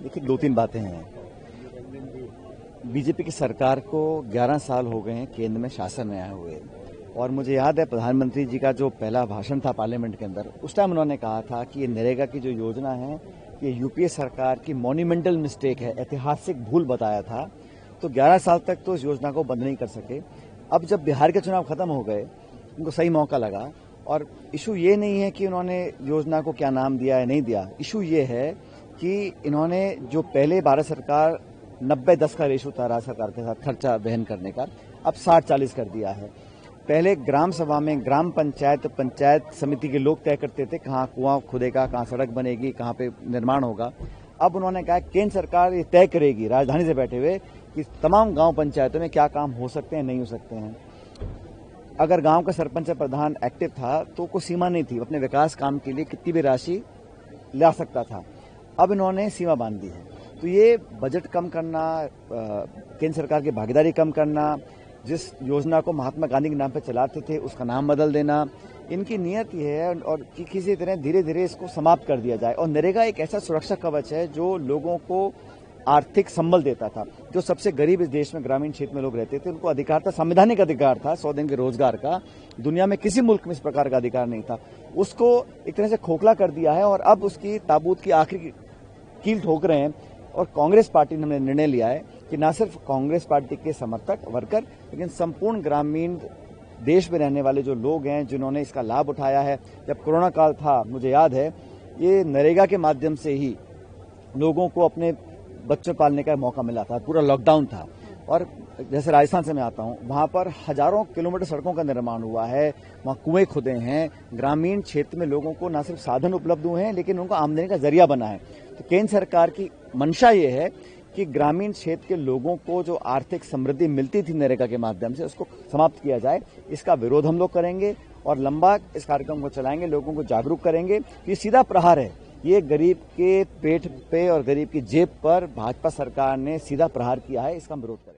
देखिए, दो तीन बातें हैं। बीजेपी की सरकार को 11 साल हो गए हैं केंद्र में शासन में आए हुए, और मुझे याद है प्रधानमंत्री जी का जो पहला भाषण था पार्लियामेंट के अंदर, उस टाइम उन्होंने कहा था कि ये नरेगा की जो योजना है ये यूपीए सरकार की मॉन्यूमेंटल मिस्टेक है, ऐतिहासिक भूल बताया था। तो 11 साल तक तो इस योजना को बंद नहीं कर सके। अब जब बिहार के चुनाव खत्म हो गए, उनको सही मौका लगा। और इशू ये नहीं है कि उन्होंने योजना को क्या नाम दिया या नहीं दिया, इशू ये है कि इन्होंने जो पहले भारत सरकार 90-10 का रेशो था राज्य सरकार के साथ खर्चा वहन करने का, अब 60-40 कर दिया है। पहले ग्राम सभा में ग्राम पंचायत समिति के लोग तय करते थे कहाँ कुआं खुदेगा, कहाँ सड़क बनेगी, कहाँ पे निर्माण होगा। अब उन्होंने कहा केंद्र सरकार ये तय करेगी राजधानी से बैठे हुए कि तमाम गांव पंचायतों में क्या काम हो सकते हैं, नहीं हो सकते हैं। अगर गांव का सरपंच या प्रधान एक्टिव था तो कोई सीमा नहीं थी, अपने विकास काम के लिए कितनी भी राशि ला सकता था। अब इन्होंने सीमा बांध दी है। तो ये बजट कम करना, केंद्र सरकार की भागीदारी कम करना, जिस योजना को महात्मा गांधी के नाम पर चलाते थे उसका नाम बदल देना, इनकी नियत ये है और कि किसी तरह धीरे धीरे इसको समाप्त कर दिया जाए। और नरेगा एक ऐसा सुरक्षा कवच है जो लोगों को आर्थिक संबल देता था। जो सबसे गरीब इस देश में ग्रामीण क्षेत्र में लोग रहते थे, उनको अधिकार था, संवैधानिक अधिकार था 100 दिन के रोजगार का। दुनिया में किसी मुल्क में इस प्रकार का अधिकार नहीं था। उसको एक तरह से खोखला कर दिया है और अब उसकी ताबूत की आखिरी कील ठोक रहे हैं। और कांग्रेस पार्टी ने निर्णय लिया है कि न सिर्फ कांग्रेस पार्टी के समर्थक वर्कर, लेकिन संपूर्ण ग्रामीण देश में रहने वाले जो लोग हैं जिन्होंने इसका लाभ उठाया है। जब कोरोना काल था, मुझे याद है, ये नरेगा के माध्यम से ही लोगों को अपने बच्चों पालने का मौका मिला था। पूरा लॉकडाउन था। और जैसे राजस्थान से मैं आता हूँ, वहां पर हजारों किलोमीटर सड़कों का निर्माण हुआ है, वहां कुएं खुदे हैं। ग्रामीण क्षेत्र में लोगों को न सिर्फ साधन उपलब्ध हुए हैं, लेकिन उनको आमदनी का जरिया बना है। तो केंद्र सरकार की मंशा ये है कि ग्रामीण क्षेत्र के लोगों को जो आर्थिक समृद्धि मिलती थी नरेगा के माध्यम से, उसको समाप्त किया जाए। इसका विरोध हम लोग करेंगे और लंबा इस कार्यक्रम को चलाएंगे, लोगों को जागरूक करेंगे। ये सीधा प्रहार है, ये गरीब के पेट पे और गरीब की जेब पर भाजपा सरकार ने सीधा प्रहार किया है। इसका हम विरोध करेंगे।